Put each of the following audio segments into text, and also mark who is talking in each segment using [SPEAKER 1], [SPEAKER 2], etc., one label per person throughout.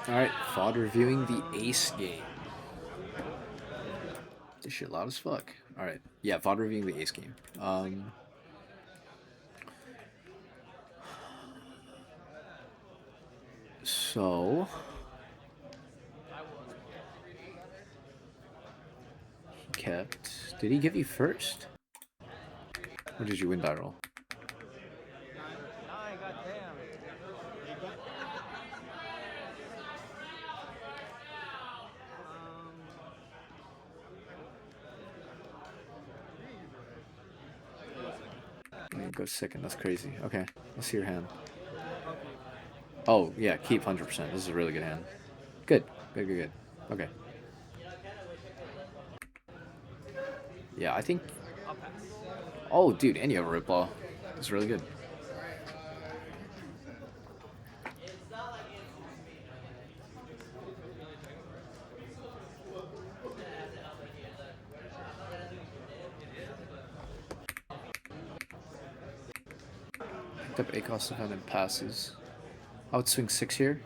[SPEAKER 1] Alright, FOD reviewing the Ace game. This shit loud as fuck. Alright, yeah, FOD reviewing the Ace game. So he kept. Did he give you first? Or did you win die roll? Go second. That's crazy. Okay, let's see your hand. Oh yeah, keep 100%. This is a really good hand. Good. Good. Good. Good. Okay. Yeah, I think. Oh, dude, and you have a rip ball. It's really good. Picked up 8 cost defend and passes. I would swing 6 here.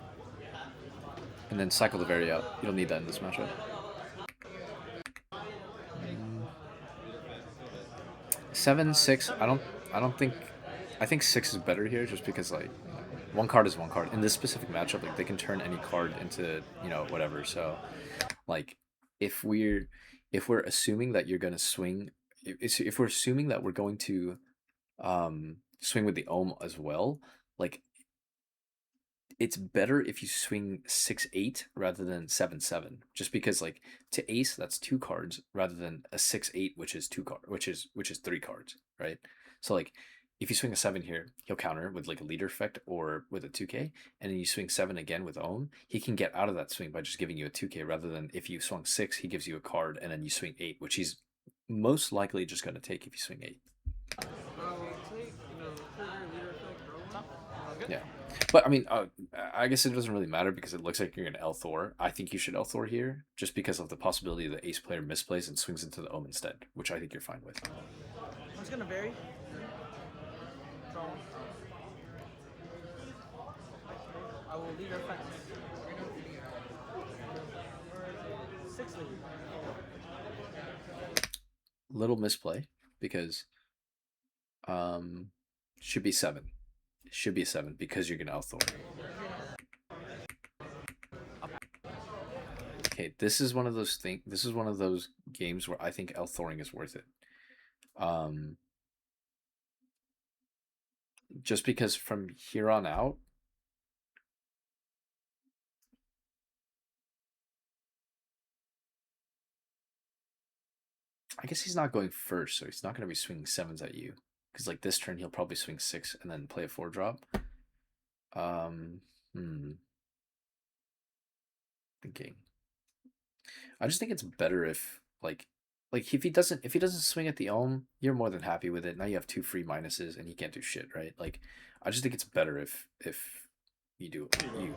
[SPEAKER 1] And then cycle the very out. You don't need that in this matchup. 7, 6. I don't think. I think 6 is better here, just because like one card is one card in this specific matchup. Like they can turn any card into whatever. So like if we're assuming that you're gonna swing, if we're assuming that we're going to swing with the ohm as well, like it's better if you swing 6-8 rather than 7-7, just because like to ace that's 2 cards rather than a 6-8, which is 2 card, which is 3 cards, right? So like if you swing a 7 here, he'll counter with like a leader effect or with a 2k, and then you swing 7 again with ohm, he can get out of that swing by just giving you a 2k, rather than if you swung 6, he gives you a card, and then you swing 8, which he's most likely just going to take if you swing 8. Yeah. But I mean, I guess it doesn't really matter because it looks like you're going to L Thor. I think you should L Thor here, just because of the possibility the ace player misplays and swings into the ohm instead, which I think you're fine with.
[SPEAKER 2] It's gonna vary. I will lead effect. 6 lead.
[SPEAKER 1] Little misplay because should be 7. Should be a 7 because you're going to L Thor. Okay, this is one of those things. This is one of those games where I think L Thoring is worth it. Just because from here on out, I guess he's not going first, so he's not going to be swinging 7s at you. Because like this turn, he'll probably swing 6 and then play a 4 drop. Thinking. I just think it's better if if he doesn't swing at the ohm, you're more than happy with it. Now you have 2 free minuses and he can't do shit, right? Like I just think it's better if you do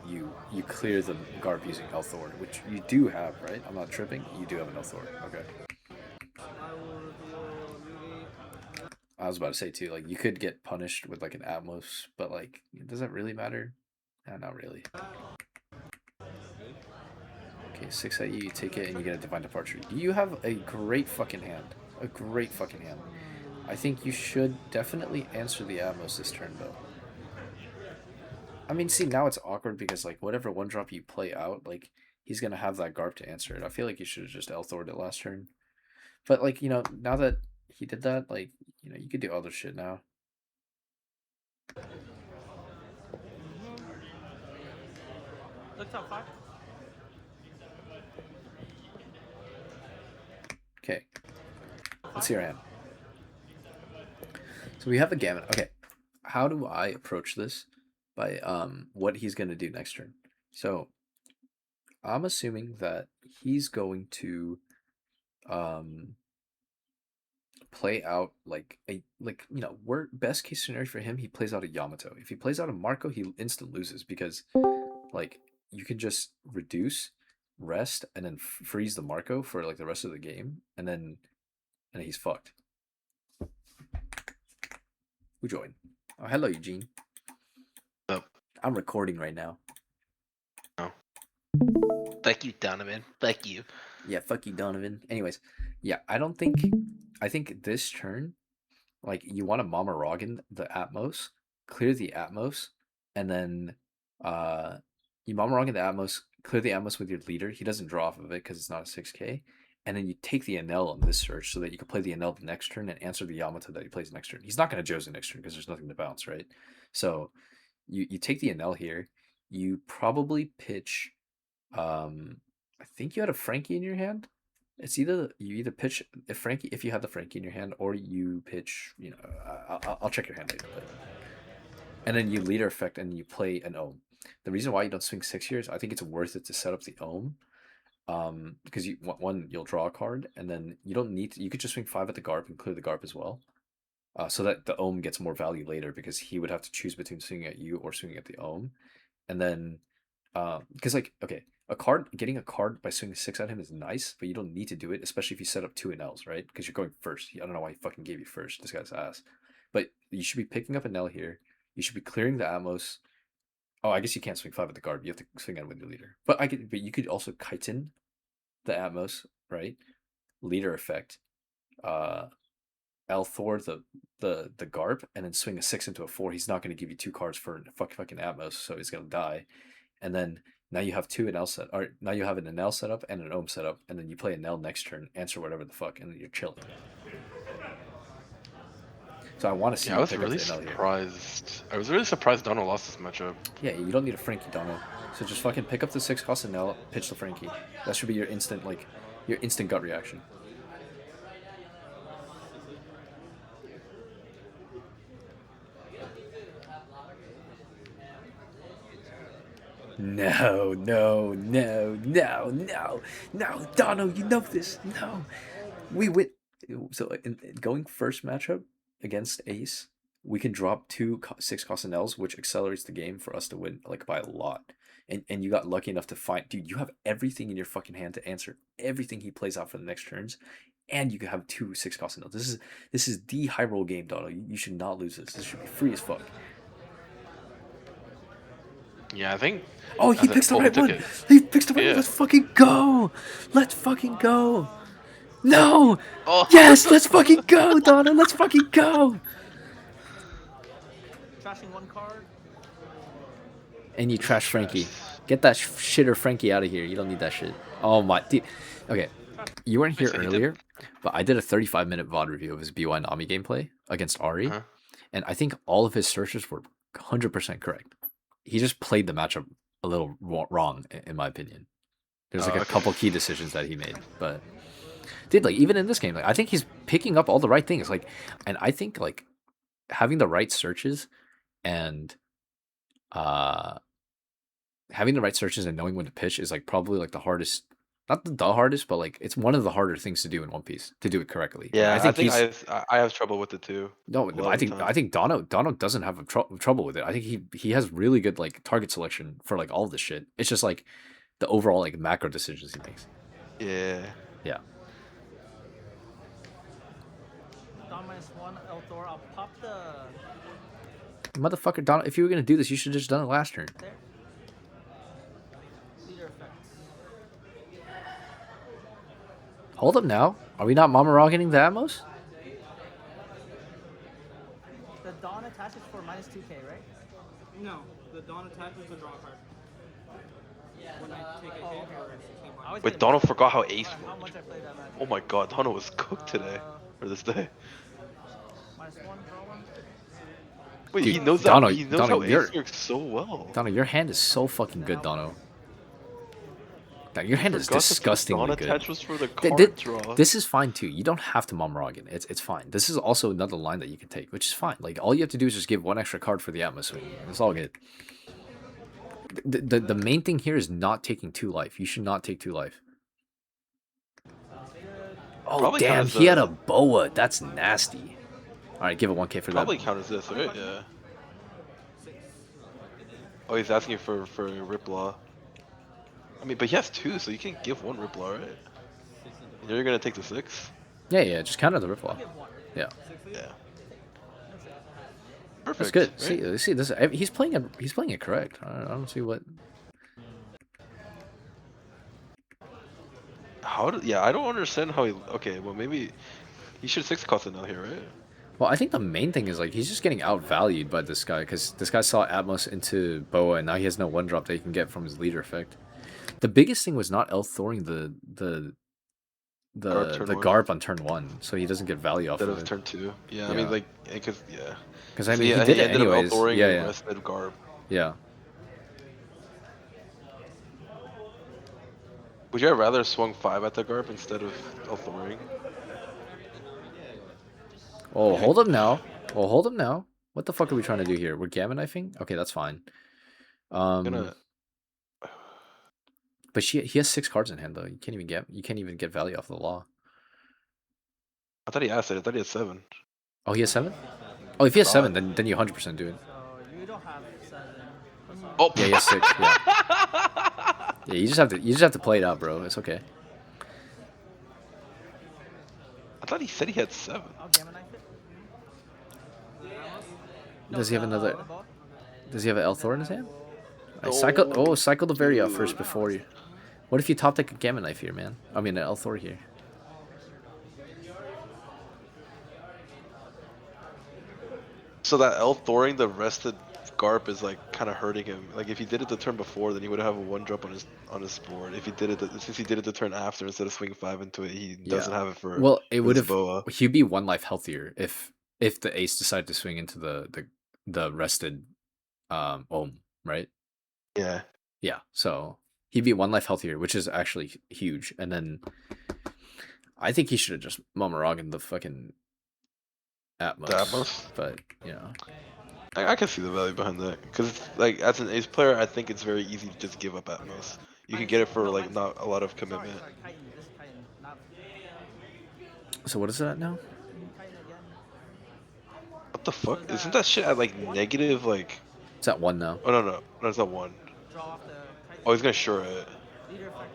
[SPEAKER 1] you clear the Garb using Elthor, which you do have, right? I'm not tripping. You do have an Elthor. Okay. I was about to say too, like you could get punished with like an Atmos, but like does that really matter? Not really. Okay, 6 at you, you take it, and you get a Divine Departure. You have a great fucking hand. A great fucking hand. I think you should definitely answer the Atmos this turn, though. I mean, see, now it's awkward because, like, whatever 1-drop you play out, like, he's going to have that Garp to answer it. I feel like you should have just Elthor'd it last turn. But, like, now that he did that, like, you could do other shit now.
[SPEAKER 2] Look top 5.
[SPEAKER 1] Okay. Let's see our hand. So we have a Gamut. Okay. How do I approach this? By what he's going to do next turn. So I'm assuming that he's going to play out best case scenario for him, he plays out a Yamato. If he plays out a Marco, he instant loses because like you can just reduce, rest, and then freeze the Marco for like the rest of the game, and then he's fucked. Who joined? Oh, hello, Eugene.
[SPEAKER 3] Oh.
[SPEAKER 1] I'm recording right now.
[SPEAKER 3] Oh. Fuck you, Donovan. Fuck you.
[SPEAKER 1] Yeah, fuck you, Donovan. Anyways, yeah, I think this turn, like you want to Mama Rogan the Atmos, clear the Atmos, and then you Mama Rogan the Atmos, clear the Atmos with your leader. He doesn't draw off of it because it's not a 6K. And then you take the enel on this search so that you can play the enel the next turn and answer the Yamato that he plays next turn. He's not going to Joe's the next turn because there's nothing to bounce, right? So you take the enel here. You probably pitch. I think you had a Frankie in your hand. It's either you either pitch if Frankie if you have the Frankie in your hand, or you pitch. You know, I'll check your hand later. But and then you leader effect and you play an ohm. The reason why you don't swing 6 years, I think it's worth it to set up the ohm. Because you one you'll draw a card, and then you don't need to, you could just swing 5 at the garp and clear the garp as well. So that the ohm gets more value later because he would have to choose between swinging at you or swinging at the ohm, and then because like okay, getting a card by swinging 6 at him is nice, but you don't need to do it, especially if you set up 2 enels, right? Because you're going first. I don't know why he fucking gave you first. This guy's ass. But you should be picking up enel here. You should be clearing the Atmos. Oh, I guess you can't swing 5 at the guard. You have to swing at him with your leader. But but you could also chitin the Atmos, right? Leader effect. L Thor the Garp, and then swing a 6 into a 4. He's not going to give you 2 cards for fucking Atmos, so he's going to die. And then now you have 2 Enel set, or now you have an Enel setup and an Ohm setup, and then you play Enel next turn, answer whatever the fuck, and then you're chilling. So I want to see
[SPEAKER 3] Yeah, I
[SPEAKER 1] you
[SPEAKER 3] was
[SPEAKER 1] pick
[SPEAKER 3] really
[SPEAKER 1] up the Enel here.
[SPEAKER 3] surprised. I was really surprised Dono lost this matchup.
[SPEAKER 1] Yeah, you don't need a Frankie Dono. So just fucking pick up the 6 cost Enel, pitch the Frankie. That should be your instant gut reaction. No, no, no, no, no, no, Dono, you know this. No, we win. So going first matchup against Ace, we can drop 2 6 cost Nels, which accelerates the game for us to win like by a lot. And you got lucky enough to find, dude. You have everything in your fucking hand to answer everything he plays out for the next turns, and you can have 2 6 cost Nels. This is the high roll game, Dono. You should not lose this. This should be free as fuck.
[SPEAKER 3] Yeah, I think.
[SPEAKER 1] Oh, he picks the right one.
[SPEAKER 3] It.
[SPEAKER 1] He picks the right one. Let's fucking go. Let's fucking go. No.
[SPEAKER 3] Oh.
[SPEAKER 1] Yes, let's fucking go, Donna. Let's fucking go.
[SPEAKER 2] Trashing 1 card.
[SPEAKER 1] And you trash Frankie. Get that shitter Frankie out of here. You don't need that shit. Oh my, dude. Okay, you weren't here earlier, but I did a 35-minute VOD review of his BY Nami gameplay against Ari, and I think all of his searches were 100% correct. He just played the matchup a little wrong, in my opinion. There's like a couple key decisions that he made, but dude, like even in this game, like I think he's picking up all the right things. Like, and I think like having the right searches and having the right searches and knowing when to pitch is like probably like the hardest. Not the hardest, but like it's one of the harder things to do in One Piece to do it correctly.
[SPEAKER 3] Yeah,
[SPEAKER 1] I think
[SPEAKER 3] I have trouble with it too.
[SPEAKER 1] No, I think Dono doesn't have trouble with it. I think he has really good like target selection for like all of this shit. It's just like the overall like macro decisions he makes.
[SPEAKER 3] Yeah.
[SPEAKER 1] Yeah.
[SPEAKER 2] Don -1, El Thor. I'll pop the.
[SPEAKER 1] Motherfucker, Dono. If you were gonna do this, you should have just done it last turn.
[SPEAKER 2] There. Leader effect.
[SPEAKER 1] Hold up now. Are we not Mama Rocketing the Atmos?
[SPEAKER 2] The Dawn attaches for -2K, right?
[SPEAKER 4] No, the Dawn attaches the draw card. When I take a hit or it's
[SPEAKER 3] Wait, Dono forgot how Ace
[SPEAKER 2] How
[SPEAKER 3] worked.
[SPEAKER 2] much I played that match?
[SPEAKER 3] Oh my god, Dono was cooked today. Or this day.
[SPEAKER 2] -1, draw 1.
[SPEAKER 3] Wait,
[SPEAKER 1] Dude,
[SPEAKER 3] he knows
[SPEAKER 1] Dono,
[SPEAKER 3] that. He knows
[SPEAKER 1] Dono,
[SPEAKER 3] how
[SPEAKER 1] you're-
[SPEAKER 3] Ace works so well.
[SPEAKER 1] Dono, your hand is so fucking good, Dono. Your hand is
[SPEAKER 3] Forgot that the
[SPEAKER 1] disgustingly
[SPEAKER 3] Dawn
[SPEAKER 1] good.
[SPEAKER 3] attach was for the card draw.
[SPEAKER 1] This is fine too. You don't have to Momorogan. It's fine. This is also another line that you can take, which is fine. Like all you have to do is just give 1 extra card for the atmosphere. It's all good. The main thing here is not taking 2 life. You should not take 2 life. Oh
[SPEAKER 3] Probably
[SPEAKER 1] damn,
[SPEAKER 3] counters
[SPEAKER 1] he had
[SPEAKER 3] the-
[SPEAKER 1] a boa. That's nasty. All right, give it 1K for
[SPEAKER 3] Probably
[SPEAKER 1] that.
[SPEAKER 3] counters this, right? Yeah. Oh, he's asking for Riplaw. I mean, but he has 2, so you can give 1 Riplaw, right? And you're gonna take the 6?
[SPEAKER 1] Yeah, just counter the Ripflaw.
[SPEAKER 2] Give 1.
[SPEAKER 1] Yeah,
[SPEAKER 3] Yeah.
[SPEAKER 1] that's
[SPEAKER 3] Perfect.
[SPEAKER 1] good.
[SPEAKER 3] Right?
[SPEAKER 1] See this. He's playing it correct. I don't see what.
[SPEAKER 3] How did? Yeah, I don't understand how he. Okay, well maybe he should 6 cost enel here, right?
[SPEAKER 1] Well, I think the main thing is like he's just getting outvalued by this guy because this guy saw Atmos into Boa and now he has no one drop that he can get from his leader effect. The biggest thing was not Thoring
[SPEAKER 3] Garb turn
[SPEAKER 1] the
[SPEAKER 3] 1
[SPEAKER 1] Garp on turn 1, so he doesn't get value off
[SPEAKER 3] instead
[SPEAKER 1] of
[SPEAKER 3] of
[SPEAKER 1] it.
[SPEAKER 3] turn 2. Yeah, I mean
[SPEAKER 1] Yeah,
[SPEAKER 3] like because yeah.
[SPEAKER 1] because I
[SPEAKER 3] So
[SPEAKER 1] mean he
[SPEAKER 3] yeah,
[SPEAKER 1] did
[SPEAKER 3] he
[SPEAKER 1] it
[SPEAKER 3] ended up
[SPEAKER 1] anyways.
[SPEAKER 3] outdooring
[SPEAKER 1] Yeah,
[SPEAKER 3] and
[SPEAKER 1] yeah,
[SPEAKER 3] rested Garb.
[SPEAKER 1] yeah.
[SPEAKER 3] Would you have rather swung 5 at the Garb instead of outdooring?
[SPEAKER 1] Oh, hold him now. Oh, hold him now. What the fuck are we trying to do here? We're gamma knifing? Okay, that's fine.
[SPEAKER 3] Gonna.
[SPEAKER 1] But he has 6 cards in hand though. You can't even get value off the law.
[SPEAKER 3] I thought he asked it. I thought he had 7.
[SPEAKER 1] Oh, he has 7? Oh, if he has 7, then you 100% do it.
[SPEAKER 2] So you don't have 7.
[SPEAKER 3] Oh.
[SPEAKER 1] Yeah, he has 6. Yeah. Yeah, you just have to play it out, bro. It's okay.
[SPEAKER 3] I thought he said he had 7.
[SPEAKER 2] I'll gamma knife it.
[SPEAKER 1] Does he have another?
[SPEAKER 2] Boa?
[SPEAKER 1] Does he have an Elthor in his hand? I
[SPEAKER 3] Oh,
[SPEAKER 1] cycle the Varia first
[SPEAKER 3] dude.
[SPEAKER 1] before you. What if you top deck a Gamma Knife here, man? I mean, an Elthor here.
[SPEAKER 3] So that Thoring the rested Garp is like kind of hurting him. Like if he did it the turn before, then he would have a 1 drop on his board. If he did it, since he did it the turn after, instead of swinging 5 into it, he doesn't have it for
[SPEAKER 1] Well, it would
[SPEAKER 3] his
[SPEAKER 1] have.
[SPEAKER 3] Boa.
[SPEAKER 1] He'd be 1 life healthier if the Ace decided to swing into the rested Ohm, right?
[SPEAKER 3] Yeah.
[SPEAKER 1] Yeah. So he'd be 1 life healthier, which is actually huge. And then I think he should have just Momoragan the fucking Atmos.
[SPEAKER 3] The Atmos?
[SPEAKER 1] But you know.
[SPEAKER 3] I can see the value behind that because like as an Ace player, I think it's very easy to just give up Atmos. You can get it for like not a lot of commitment.
[SPEAKER 2] Sorry, Titan. This Titan, not
[SPEAKER 1] So what is that now?
[SPEAKER 2] Titan again.
[SPEAKER 3] What the fuck? Isn't that shit at like negative like?
[SPEAKER 1] It's at 1 now.
[SPEAKER 3] Oh no, it's not 1.
[SPEAKER 2] Draw off the Titan.
[SPEAKER 3] Oh, he's gonna sure it.
[SPEAKER 2] Leader effect.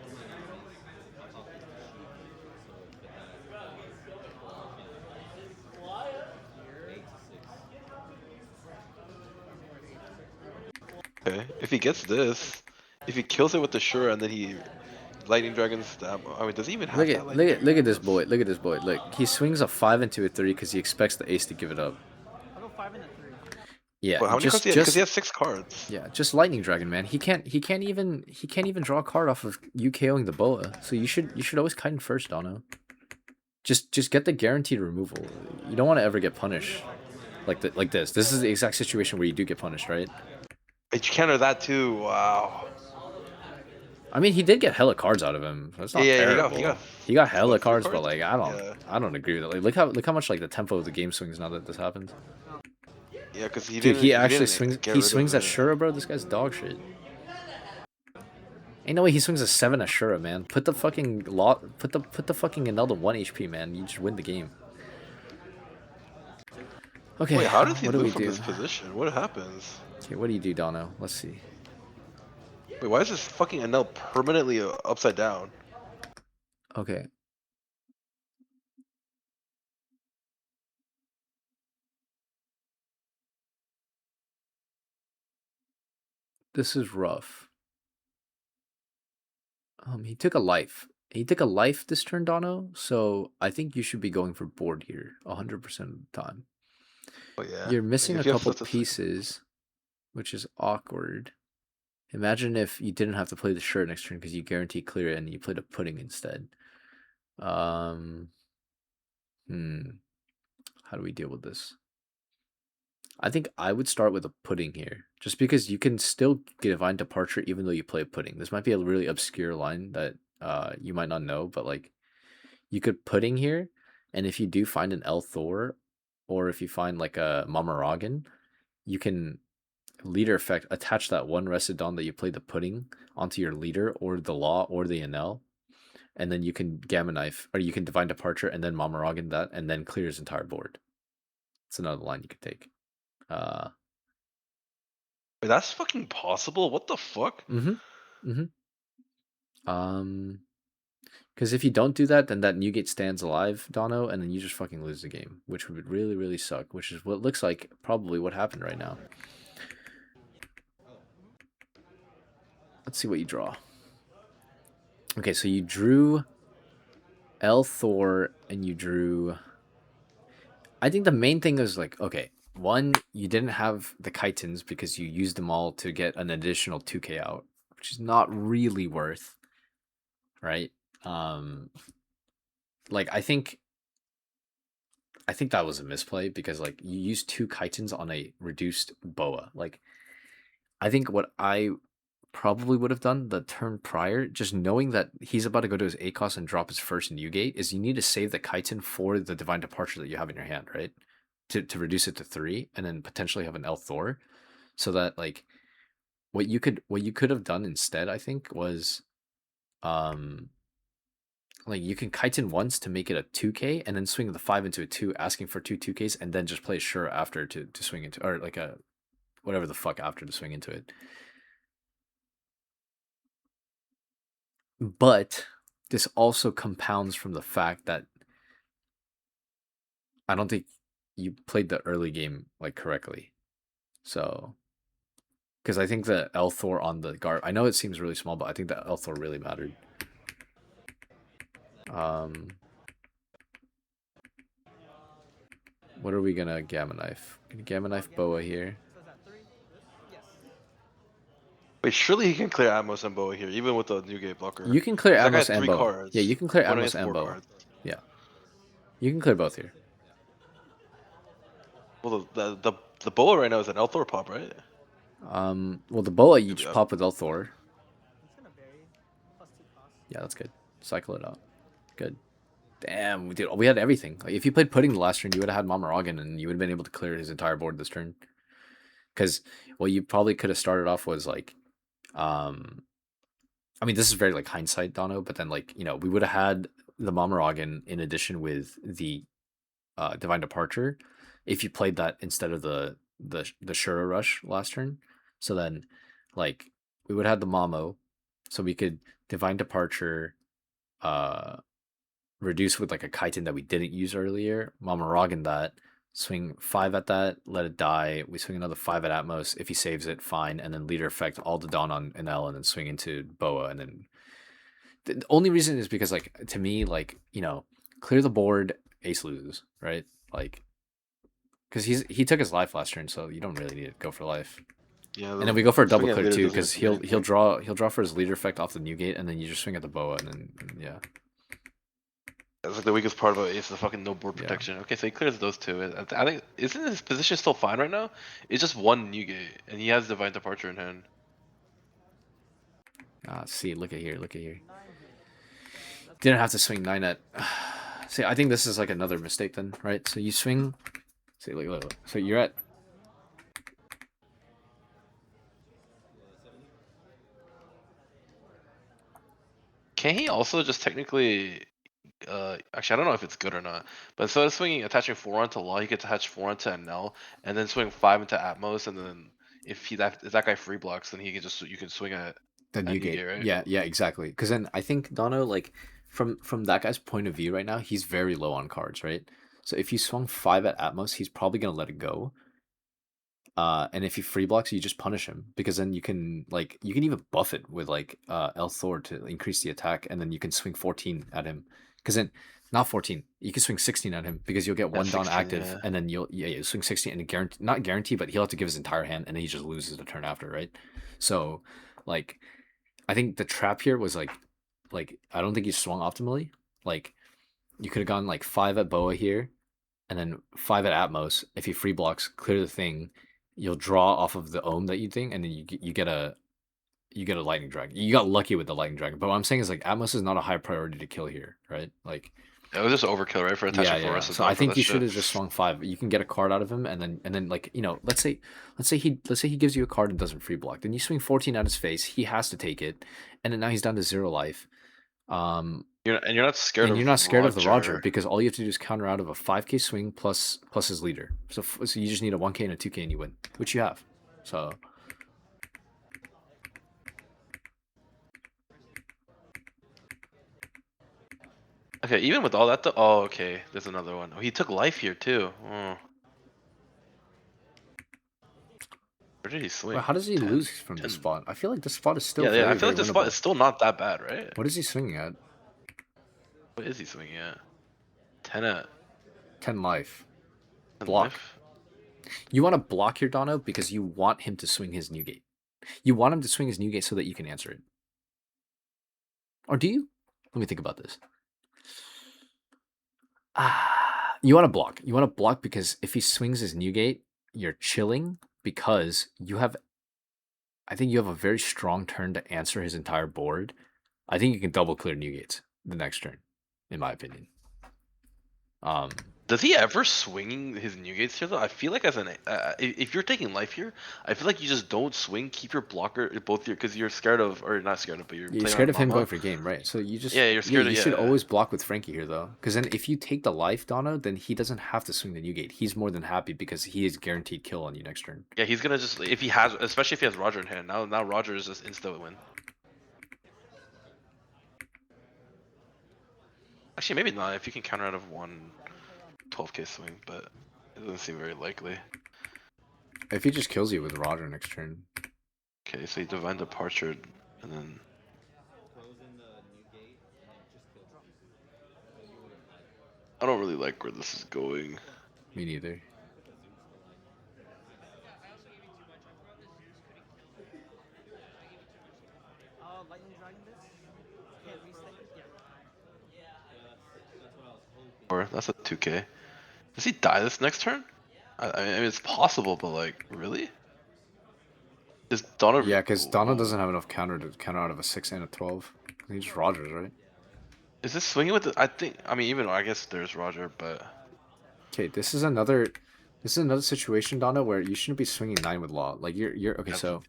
[SPEAKER 3] Okay, if he gets this, if he kills it with the sure and then he lightning dragons the Atmos. I mean, does he even have that?
[SPEAKER 1] Look at this boy. Look at this boy. Look, he swings a 5 into a 3 because he expects the Ace to give it up.
[SPEAKER 2] I'll go 5 and a 3.
[SPEAKER 1] Yeah,
[SPEAKER 3] But how many cards do he have? Because he has 6 cards.
[SPEAKER 1] yeah, just Lightning Dragon, man. He can't even draw a card off of you KOing the Boa. So you should always kite in first, Dono. Just get the guaranteed removal. You don't want to ever get punished like this. This is the exact situation where you do get punished, right?
[SPEAKER 3] You counter that too. Wow.
[SPEAKER 1] I mean, he did get hella cards out of him. That's not
[SPEAKER 3] Yeah,
[SPEAKER 1] terrible. He got hella cards, but like
[SPEAKER 3] Yeah.
[SPEAKER 1] I don't agree with it. Like look how much like the tempo of the game swings now that this happens.
[SPEAKER 3] Yeah, because he
[SPEAKER 1] Dude,
[SPEAKER 3] didn't.
[SPEAKER 1] he actually
[SPEAKER 3] didn't
[SPEAKER 1] swings.
[SPEAKER 3] get
[SPEAKER 1] He
[SPEAKER 3] rid of
[SPEAKER 1] swings
[SPEAKER 3] it.
[SPEAKER 1] Ashura, bro. This guy's dog shit. Ain't no way he swings a 7 Ashura, man. Put the fucking Put the fucking enel to 1 HP, man. You just win the game. Okay.
[SPEAKER 3] Wait, how does he
[SPEAKER 1] what do we
[SPEAKER 3] move from
[SPEAKER 1] do?
[SPEAKER 3] this position? What happens?
[SPEAKER 1] Okay, what do you do, Dono? Let's see.
[SPEAKER 3] Wait, why is this fucking enel permanently upside down?
[SPEAKER 1] Okay. This is rough. He took a life. He took a life this turn, Dono. So I think you should be going for board here 100% of the time.
[SPEAKER 3] Oh yeah.
[SPEAKER 1] You're missing
[SPEAKER 3] If
[SPEAKER 1] a
[SPEAKER 3] you have
[SPEAKER 1] couple
[SPEAKER 3] such a-
[SPEAKER 1] pieces, which is awkward. Imagine if you didn't have to play the shirt next turn because you guarantee clear it and you played a pudding instead. How do we deal with this? I think I would start with a pudding here, just because you can still get Divine Departure even though you play a pudding. This might be a really obscure line that you might not know, but like you could pudding here, and if you do find an Thor, or if you find like a Mamaragan, you can leader effect attach that 1 rested Dawn that you play the pudding onto your leader or the law or the enel, and then you can Gamma Knife or you can Divine Departure and then Mamaragan that and then clear his entire board. It's another line you could take.
[SPEAKER 3] Wait, that's fucking possible. What the fuck?
[SPEAKER 1] Because if you don't do that, then that Newgate stands alive, Dono, and then you just fucking lose the game, which would really, really suck, which is what looks like probably what happened right now. Let's see what you draw. Okay, so you drew L Thor and you drew. I think the main thing is like, okay, one, you didn't have the chitons because you used them all to get an additional 2k out, which is not really worth, right? Um, like I think that was a misplay because like you used 2 chitons on a reduced boa. Like I think what I probably would have done the turn prior, just knowing that he's about to go to his ACOS and drop his first Newgate, is you need to save the chitin for the Divine Departure that you have in your hand, right? To reduce it to 3 and then potentially have an El Thor. So that like what you could have done instead, I think, was um like you can chitin once to make it a 2k and then swing the 5 into a 2, asking for 2 2ks, and then just play sure after to swing into, or like a whatever the fuck after to swing into it. But this also compounds from the fact that I don't think you played the early game like correctly. So, because I think the L Thor on the guard, I know it seems really small, but I think the L Thor really mattered. Um, what are we gonna Gamma Knife? Gonna Gamma Knife Boa here.
[SPEAKER 2] So is that 3? Yes.
[SPEAKER 3] Wait, surely he can clear Atmos and Boa here, even with the Newgate blocker.
[SPEAKER 1] You can clear
[SPEAKER 3] 'Cause that guy
[SPEAKER 1] Atmos
[SPEAKER 3] had
[SPEAKER 1] and
[SPEAKER 3] 3
[SPEAKER 1] Boa.
[SPEAKER 3] cards.
[SPEAKER 1] Yeah, you can clear
[SPEAKER 3] When he
[SPEAKER 1] Atmos
[SPEAKER 3] has
[SPEAKER 1] and
[SPEAKER 3] 4
[SPEAKER 1] Boa.
[SPEAKER 3] cards.
[SPEAKER 1] Yeah, you can clear both here.
[SPEAKER 3] Well, the Boa right now is an Elthor pop, right?
[SPEAKER 1] Well, the Boa you
[SPEAKER 3] Could be
[SPEAKER 1] just
[SPEAKER 3] up.
[SPEAKER 1] pop with El Thor.
[SPEAKER 2] It's gonna vary. +2 cost.
[SPEAKER 1] Yeah, that's good. Cycle it out. Good. Damn, dude, we had everything. Like, if you played Pudding the last turn, you would have had Mamaragan, and you would have been able to clear his entire board this turn. Because what you probably could have started off was like, um, I mean, this is very like hindsight, Dono, but then like we would have had the Mamaragan in addition with the Divine Departure if you played that instead of the Shura Rush last turn. So then, like, we would have had the Mamo, so we could Divine Departure, uh, reduce with like a chitin that we didn't use earlier. Mamaragan that, swing 5 at that, let it die. We swing another 5 at Atmos. If he saves it, fine. And then leader effect all the Dawn on enel, and then swing into Boa. And then the only reason is because like to me, like, clear the board, ace loses, right? Like, because he took his life last turn, so you don't really need to go for life.
[SPEAKER 3] Yeah.
[SPEAKER 1] And then we go for a double
[SPEAKER 3] swinging
[SPEAKER 1] clear
[SPEAKER 3] leader
[SPEAKER 1] too,
[SPEAKER 3] doesn't
[SPEAKER 1] because
[SPEAKER 3] do anything.
[SPEAKER 1] he'll draw for his leader effect off the Newgate, and then you just swing at the Boa, and then yeah.
[SPEAKER 3] That's like the weakest part about Ace, the fucking no board
[SPEAKER 1] Yeah.
[SPEAKER 3] protection. Okay, so he clears those two. I think isn't his position still fine right now? It's just one Newgate, and he has Divine Departure in hand.
[SPEAKER 1] See, look at here, look at here.
[SPEAKER 2] 9 here.
[SPEAKER 1] Didn't have to swing 9 at. See, I think this is like another mistake then, right? So you swing. See, look. So you're at.
[SPEAKER 3] Can he also just technically? Actually, I don't know if it's good or not. But instead of swinging attaching 4 onto Law, he could attach 4 onto Enel, and then swing 5 into Atmos, and then if that guy free blocks, then he can just you can swing at
[SPEAKER 1] The Newgate,
[SPEAKER 3] Newgate, right?
[SPEAKER 1] yeah, exactly. Because then I think Dono, like, from that guy's point of view right now, he's very low on cards, right? So if you swung 5 at Atmos, he's probably gonna let it go. And if he free blocks, you just punish him, because then you can even buff it with like El Thor to increase the attack, and then you can swing 14 at him. Because then not 14, you can swing 16 at him because you'll get
[SPEAKER 3] Yeah,
[SPEAKER 1] one Dawn
[SPEAKER 3] 16,
[SPEAKER 1] active,
[SPEAKER 3] yeah.
[SPEAKER 1] and then you swing 16 and not guarantee, but he'll have to give his entire hand, and then he just loses the turn after, right? So like I think the trap here was like I don't think you swung optimally. Like you could have gone like 5 at Boa here, and then 5 at Atmos. If he free blocks, clear the thing, you'll draw off of the ohm that you think, and then you get a lightning dragon. You got lucky with the lightning dragon. But what I'm saying is like Atmos is not a high priority to kill here, right? Like
[SPEAKER 3] It was just overkill, right? For attaching
[SPEAKER 1] yeah.
[SPEAKER 3] Forest
[SPEAKER 1] So
[SPEAKER 3] Dawn
[SPEAKER 1] I
[SPEAKER 3] for
[SPEAKER 1] think
[SPEAKER 3] that
[SPEAKER 1] you should
[SPEAKER 3] shit.
[SPEAKER 1] have just swung 5. You can get a card out of him, and then like let's say he gives you a card and doesn't free block. Then you swing 14 at his face. He has to take it, and then now he's down to 0 life.
[SPEAKER 3] You're not scared
[SPEAKER 1] And
[SPEAKER 3] of
[SPEAKER 1] you're not scared of the Roger,
[SPEAKER 3] Roger.
[SPEAKER 1] because all you have to do is counter out of a 5k swing plus his leader. So you just need a 1k and a 2k and you win, which you have. So
[SPEAKER 3] Okay, even with all that though. Oh, okay. There's another one. Oh, he took life here too. Oh. Where did he swing?
[SPEAKER 1] well, how does he
[SPEAKER 3] 10,
[SPEAKER 1] lose from
[SPEAKER 3] 10.
[SPEAKER 1] this spot? I feel like this spot is still
[SPEAKER 3] Yeah,
[SPEAKER 1] very,
[SPEAKER 3] I feel
[SPEAKER 1] very
[SPEAKER 3] like this spot
[SPEAKER 1] winnable.
[SPEAKER 3] is still not that bad, right?
[SPEAKER 1] What is he swinging at?
[SPEAKER 3] What is he swinging at? 10 at
[SPEAKER 1] 10 life.
[SPEAKER 3] 10
[SPEAKER 1] Block.
[SPEAKER 3] life?
[SPEAKER 1] You want to block your Dono because you want him to swing his Newgate. You want him to swing his Newgate so that you can answer it. Or do you? Let me think about this. You want to block. You want to block because if he swings his Newgate, you're chilling because you have. I think you have a very strong turn to answer his entire board. I think you can double clear Newgates the next turn, in my opinion.
[SPEAKER 3] Does he ever swing his Newgates here though? I feel like as an if you're taking life here, I feel like you just don't swing. Keep your blocker both your because you're scared of or not scared of, but you're playing
[SPEAKER 1] scared
[SPEAKER 3] on
[SPEAKER 1] of him
[SPEAKER 3] Mama.
[SPEAKER 1] going for game, right? So you just
[SPEAKER 3] Yeah, you're scared.
[SPEAKER 1] You should always block with Frankie here though, because then if you take the life Dono, then he doesn't have to swing the Newgate. He's more than happy because he is guaranteed kill on you next turn.
[SPEAKER 3] Yeah, he's gonna just if he has, especially if he has Roger in hand. Now Roger is just insta win. Actually, maybe not if you can counter out of one 12k swing, but it doesn't seem very likely.
[SPEAKER 1] If he just kills you with Roger next turn.
[SPEAKER 3] Okay, so he Divine Departure and then. I don't really like where this is going.
[SPEAKER 1] Me neither.
[SPEAKER 2] Lightning Dragon this? Can't reset it? Yeah.
[SPEAKER 3] Or that's a 2k. Does he die this next turn? I mean, it's possible, but like, really? Is Donna?
[SPEAKER 1] Yeah, because Dono doesn't
[SPEAKER 3] Whoa.
[SPEAKER 1] have enough counter to counter out of a 6 and a 12. He just Rogers, right?
[SPEAKER 3] Is this swinging with? I think. I mean, even I guess there's Roger, but
[SPEAKER 1] Okay, this is another situation, Dono, where you shouldn't be swinging 9 with Law. Like you're okay. So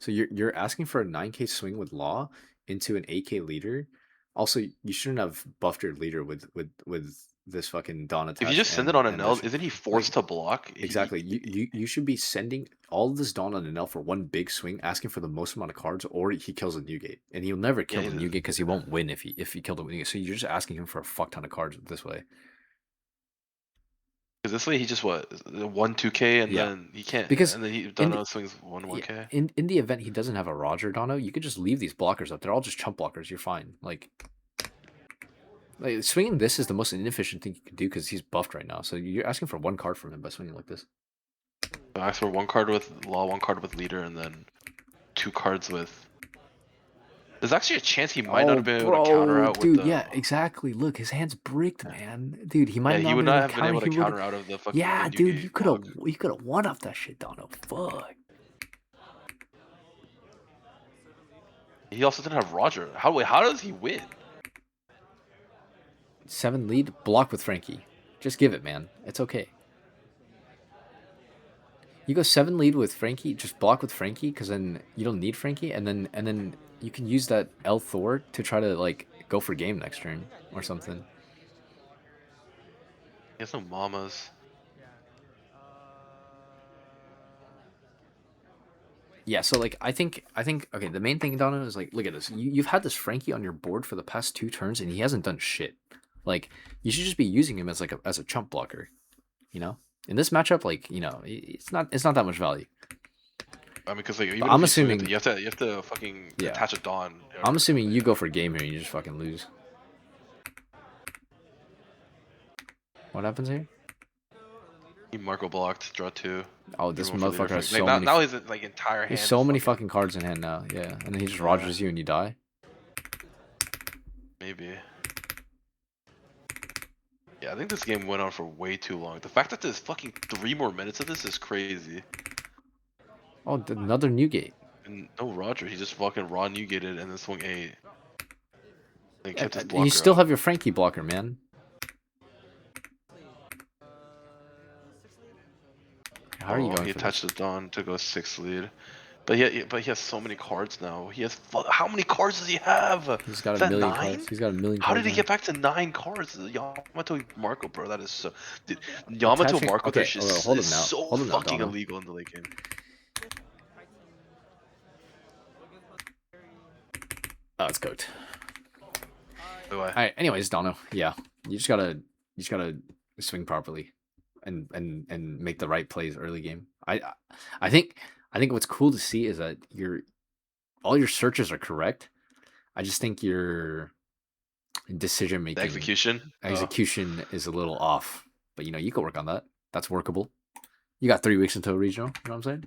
[SPEAKER 1] you're asking for a 9k swing with Law into an 8k leader. Also, you shouldn't have buffed your leader with this fucking Dawn
[SPEAKER 3] if you
[SPEAKER 1] attached
[SPEAKER 3] just send it
[SPEAKER 1] and
[SPEAKER 3] on
[SPEAKER 1] and
[SPEAKER 3] enel,
[SPEAKER 1] this.
[SPEAKER 3] isn't he forced to block?
[SPEAKER 1] Exactly. You should be sending all of this Dawn on Enel for one big swing, asking for the most amount of cards, or he kills a Newgate. And he'll never kill the Newgate because he won't win if he killed the Newgate. So you're just asking him for a fuck ton of cards this way.
[SPEAKER 3] Because this way he just what 1 2k and
[SPEAKER 1] Yeah.
[SPEAKER 3] then he can't
[SPEAKER 1] Because
[SPEAKER 3] and then he
[SPEAKER 1] in
[SPEAKER 3] Dono
[SPEAKER 1] the,
[SPEAKER 3] swings 1 1k.
[SPEAKER 1] in the event he doesn't have a Roger Dono, you could just leave these blockers up. They're all just chump blockers. You're fine. Like swinging this is the most inefficient thing you can do because he's buffed right now. So you're asking for one card from him by swinging like this.
[SPEAKER 3] So I asked for 1 card with Law, 1 card with Leader, and then 2 cards with. There's actually a chance he might not have been able to counter out
[SPEAKER 1] dude,
[SPEAKER 3] with the.
[SPEAKER 1] yeah, exactly. Look, his hand's bricked, man. Dude, he might
[SPEAKER 3] Yeah,
[SPEAKER 1] not
[SPEAKER 3] he would
[SPEAKER 1] have
[SPEAKER 3] not have been able to
[SPEAKER 1] he
[SPEAKER 3] counter out of the fucking.
[SPEAKER 1] Yeah,
[SPEAKER 3] the
[SPEAKER 1] dude,
[SPEAKER 3] Newgate
[SPEAKER 1] you could have one up that shit, Dono. Fuck.
[SPEAKER 3] He also didn't have Roger. How does he win?
[SPEAKER 1] 7 lead, block with Frankie. Just give it, man. It's okay. You go 7 lead with Frankie, just block with Frankie, because then you don't need Frankie, and then you can use that L Thor to try to like go for game next turn or something.
[SPEAKER 3] He has no mamas.
[SPEAKER 1] Yeah, so like I think okay, the main thing, Dono, is like look at this. You've had this Frankie on your board for the past 2 turns and he hasn't done shit. Like you should just be using him as like as a chump blocker, you know? In this matchup, like, you know, it's not that much value.
[SPEAKER 3] I mean, because like even
[SPEAKER 1] I'm
[SPEAKER 3] if
[SPEAKER 1] assuming
[SPEAKER 3] you have to fucking attach a Dawn.
[SPEAKER 1] I'm assuming you go for game here and you just fucking lose. What happens here?
[SPEAKER 3] He Marco blocked, draw 2.
[SPEAKER 1] Oh, this
[SPEAKER 3] Drew 1 for
[SPEAKER 1] motherfucker
[SPEAKER 3] Leader.
[SPEAKER 1] has
[SPEAKER 3] Like,
[SPEAKER 1] so many.
[SPEAKER 3] now his like entire hand.
[SPEAKER 1] There's so many fucking cards in hand now. Yeah, and then he just Rogers you and you die.
[SPEAKER 3] Maybe. Yeah, I think this game went on for way too long. The fact that there's fucking 3 more minutes of this is crazy.
[SPEAKER 1] Oh, another Newgate.
[SPEAKER 3] And no Roger, he just fucking raw Newgated and then swung 8. Then kept his
[SPEAKER 1] And
[SPEAKER 3] blocker
[SPEAKER 1] you still
[SPEAKER 3] up.
[SPEAKER 1] have your Frankie blocker, man. How are you going
[SPEAKER 3] He
[SPEAKER 1] for
[SPEAKER 3] attached
[SPEAKER 1] this?
[SPEAKER 3] the Dawn to go 6 lead. But he has so many cards now. He has how many cards does he have?
[SPEAKER 1] He's got
[SPEAKER 3] Is
[SPEAKER 1] a
[SPEAKER 3] that
[SPEAKER 1] million
[SPEAKER 3] 9?
[SPEAKER 1] cards. He's got a million cards.
[SPEAKER 3] How did he
[SPEAKER 1] now.
[SPEAKER 3] get back to 9 cards? Yamato Marco, bro, that is so. Dude, Yamato Marco,
[SPEAKER 1] okay,
[SPEAKER 3] that shit is so fucking illegal in the late game.
[SPEAKER 1] Oh, it's cooked.
[SPEAKER 3] All
[SPEAKER 1] right. Anyways, Dono. Yeah, you just gotta swing properly, and make the right plays early game. I think what's cool to see is that all your searches are correct. I just think decision
[SPEAKER 3] The
[SPEAKER 1] making
[SPEAKER 3] execution.
[SPEAKER 1] execution is a little off. But you know, you can work on that. That's workable. You got 3 weeks until regional. You know what I'm saying?